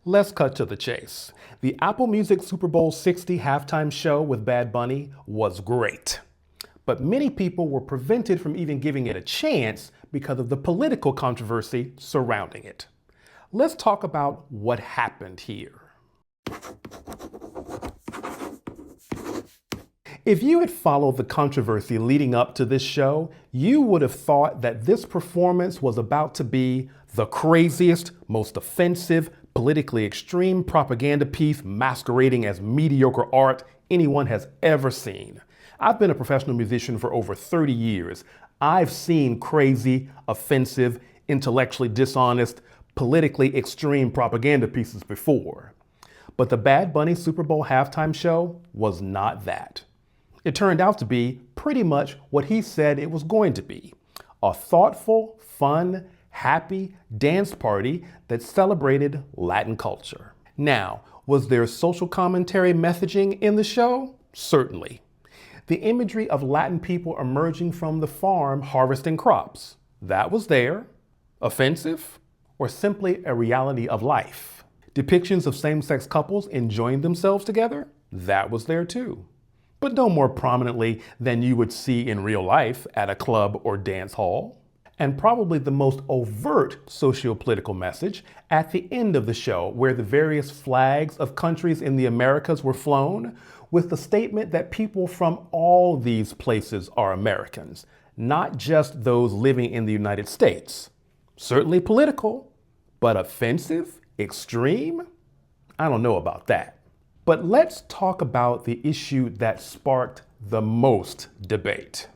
Let's cut to the chase. The Apple Music Super Bowl 60 halftime show with Bad Bunny was great. But many people were prevented from even giving it a chance because of the political controversy surrounding it. Let's talk about what happened here. If you had followed the controversy leading up to this show, you would have thought that this performance was about to be the craziest, most offensive, politically extreme propaganda piece masquerading as mediocre art anyone has ever seen. I've been a professional musician for over 30 years. I've seen crazy, offensive, intellectually dishonest, politically extreme propaganda pieces before. But the Bad Bunny Super Bowl halftime show was not that. It turned out to be pretty much what he said it was going to be: a thoughtful, fun, happy dance party that celebrated Latin culture. Now, was there social commentary messaging in the show? Certainly. The imagery of Latin people emerging from the farm harvesting crops, that was there. Offensive? Or simply a reality of life? Depictions of same-sex couples enjoying themselves together? That was there too. But no more prominently than you would see in real life at a club or dance hall. And probably the most overt socio-political message at the end of the show, where the various flags of countries in the Americas were flown, with the statement that people from all these places are Americans, not just those living in the United States. Certainly political, but offensive, extreme? I don't know about that. But let's talk about the issue that sparked the most debate.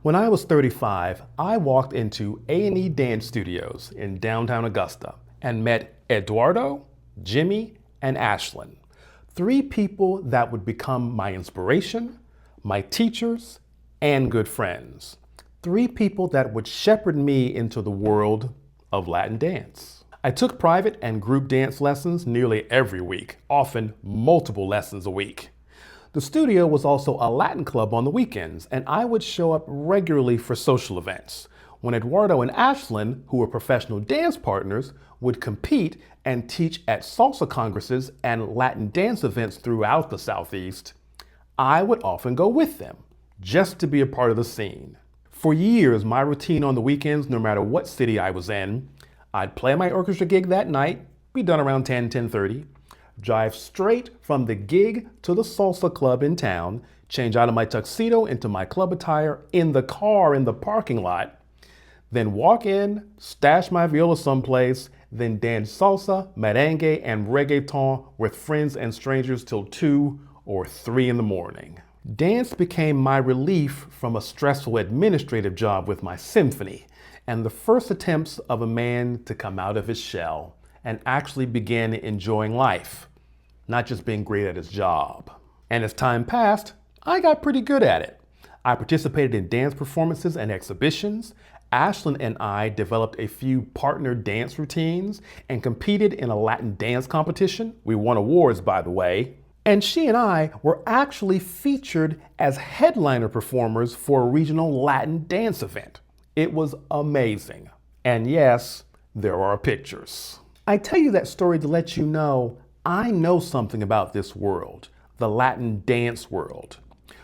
When I was 35, I walked into A&E Dance Studios in downtown Augusta and met Eduardo, Jimmy, and Ashlyn, three people that would become my inspiration, my teachers, and good friends. Three people that would shepherd me into the world of Latin dance. I took private and group dance lessons nearly every week, often multiple lessons a week. The studio was also a Latin club on the weekends, and I would show up regularly for social events, when Eduardo and Ashlyn, who were professional dance partners, would compete and teach at salsa congresses and Latin dance events throughout the Southeast. I would often go with them, just to be a part of the scene. For years, my routine on the weekends, no matter what city I was in, I'd play my orchestra gig that night, be done around 10:30, drive straight from the gig to the salsa club in town, change out of my tuxedo into my club attire in the car in the parking lot, then walk in, stash my viola someplace, then dance salsa, merengue, and reggaeton with friends and strangers till 2 or 3 in the morning. Dance became my relief from a stressful administrative job with my symphony, and the first attempts of a man to come out of his shell and actually begin enjoying life, not just being great at his job. And as time passed, I got pretty good at it. I participated in dance performances and exhibitions. Ashlyn and I developed a few partner dance routines and competed in a Latin dance competition. We won awards, by the way. And she and I were actually featured as headliner performers for a regional Latin dance event. It was amazing. And yes, there are pictures. I tell you that story to let you know I know something about this world, the Latin dance world.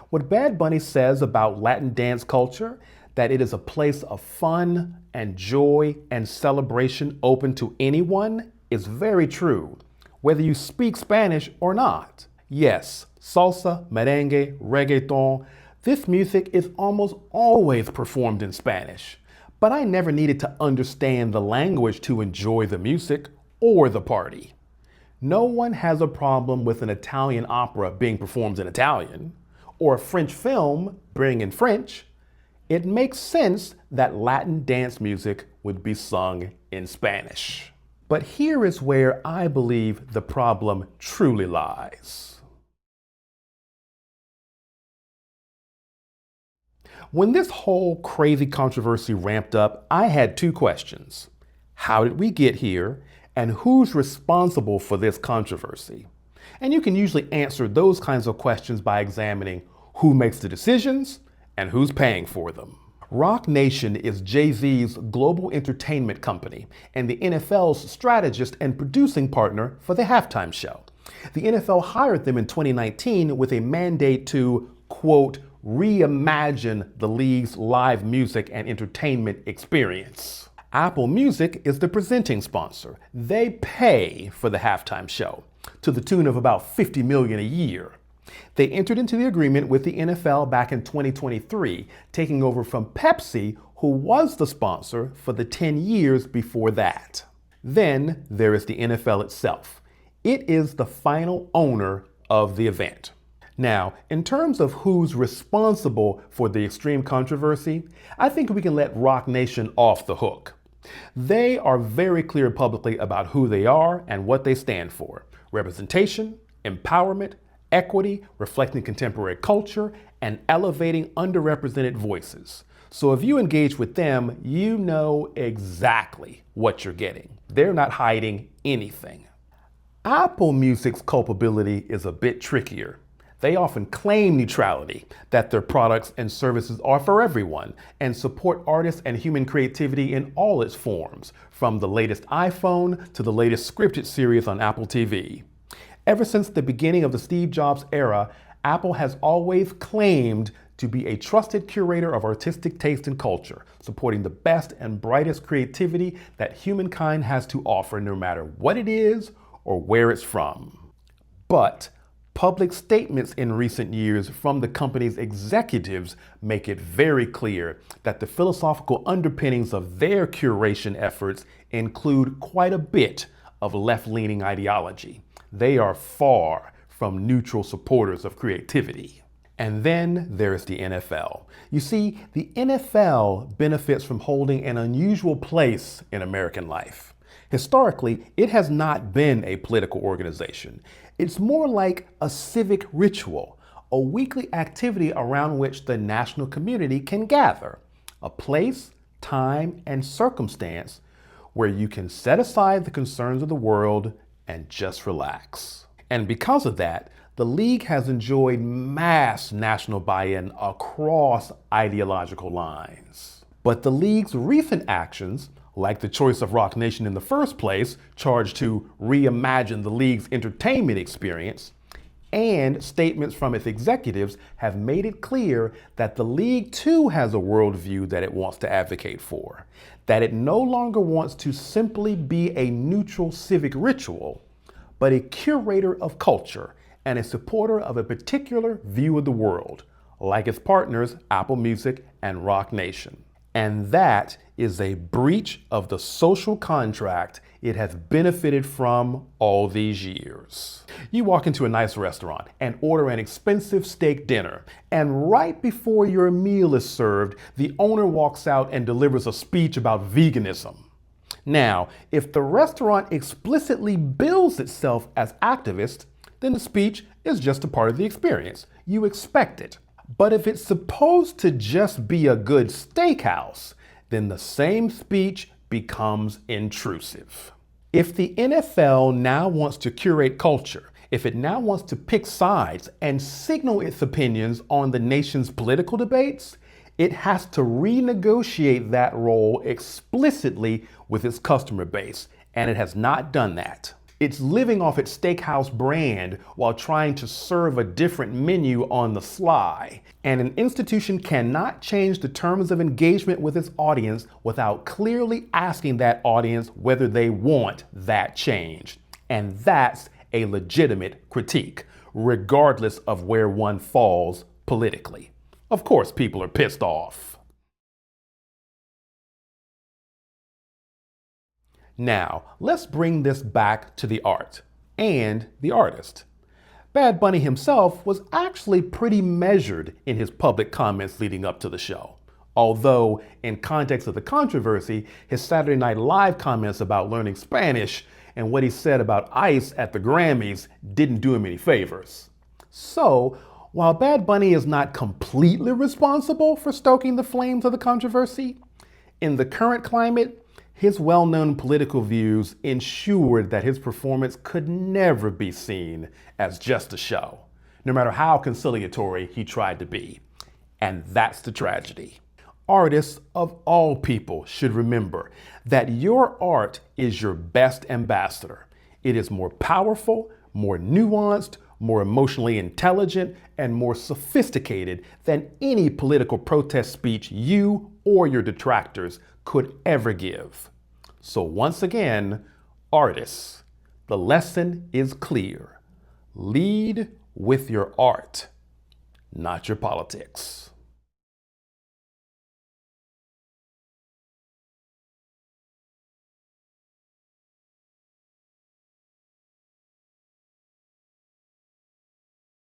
What Bad Bunny says about Latin dance culture, that it is a place of fun and joy and celebration open to anyone, is very true, whether you speak Spanish or not. Yes, salsa, merengue, reggaeton, this music is almost always performed in Spanish. But I never needed to understand the language to enjoy the music or the party. No one has a problem with an Italian opera being performed in Italian, or a French film being in French. It makes sense that Latin dance music would be sung in Spanish. But here is where I believe the problem truly lies. When this whole crazy controversy ramped up, I had two questions. How did we get here? And who's responsible for this controversy? And you can usually answer those kinds of questions by examining who makes the decisions and who's paying for them. Roc Nation is Jay-Z's global entertainment company and the NFL's strategist and producing partner for the halftime show. The NFL hired them in 2019 with a mandate to, quote, reimagine the league's live music and entertainment experience. Apple Music is the presenting sponsor. They pay for the halftime show to the tune of about $50 million a year. They entered into the agreement with the NFL back in 2023, taking over from Pepsi, who was the sponsor for the 10 years before that. Then there is the NFL itself. It is the final owner of the event. Now, in terms of who's responsible for the extreme controversy, I think we can let Roc Nation off the hook. They are very clear publicly about who they are and what they stand for: representation, empowerment, equity, reflecting contemporary culture, and elevating underrepresented voices. So if you engage with them, you know exactly what you're getting. They're not hiding anything. Apple Music's culpability is a bit trickier. They often claim neutrality, that their products and services are for everyone, and support artists and human creativity in all its forms, from the latest iPhone to the latest scripted series on Apple TV. Ever since the beginning of the Steve Jobs era, Apple has always claimed to be a trusted curator of artistic taste and culture, supporting the best and brightest creativity that humankind has to offer, no matter what it is or where it's from. But public statements in recent years from the company's executives make it very clear that the philosophical underpinnings of their curation efforts include quite a bit of left-leaning ideology. They are far from neutral supporters of creativity. And then there's the NFL. You see, the NFL benefits from holding an unusual place in American life. Historically, it has not been a political organization. It's more like a civic ritual, a weekly activity around which the national community can gather, a place, time, and circumstance where you can set aside the concerns of the world and just relax. And because of that, the league has enjoyed mass national buy-in across ideological lines. But the league's recent actions, like the choice of Roc Nation in the first place, charged to reimagine the league's entertainment experience, and statements from its executives have made it clear that the league too has a worldview that it wants to advocate for, that it no longer wants to simply be a neutral civic ritual, but a curator of culture and a supporter of a particular view of the world, like its partners Apple Music and Roc Nation. And that is a breach of the social contract it has benefited from all these years. You walk into a nice restaurant and order an expensive steak dinner, and right before your meal is served, the owner walks out and delivers a speech about veganism. Now, if the restaurant explicitly bills itself as activist, then the speech is just a part of the experience. You expect it. But if it's supposed to just be a good steakhouse, then the same speech becomes intrusive. If the NFL now wants to curate culture, if it now wants to pick sides and signal its opinions on the nation's political debates, it has to renegotiate that role explicitly with its customer base, and it has not done that. It's living off its steakhouse brand while trying to serve a different menu on the sly. And an institution cannot change the terms of engagement with its audience without clearly asking that audience whether they want that change. And that's a legitimate critique, regardless of where one falls politically. Of course, people are pissed off. Now, let's bring this back to the art and the artist. Bad Bunny himself was actually pretty measured in his public comments leading up to the show. Although, in context of the controversy, his Saturday Night Live comments about learning Spanish and what he said about ICE at the Grammys didn't do him any favors. So, while Bad Bunny is not completely responsible for stoking the flames of the controversy, in the current climate, his well-known political views ensured that his performance could never be seen as just a show, no matter how conciliatory he tried to be. And that's the tragedy. artists of all people should remember that your art is your best ambassador. It is more powerful, more nuanced, more emotionally intelligent, and more sophisticated than any political protest speech you or your detractors could ever give. So once again, artists, the lesson is clear. Lead with your art, not your politics.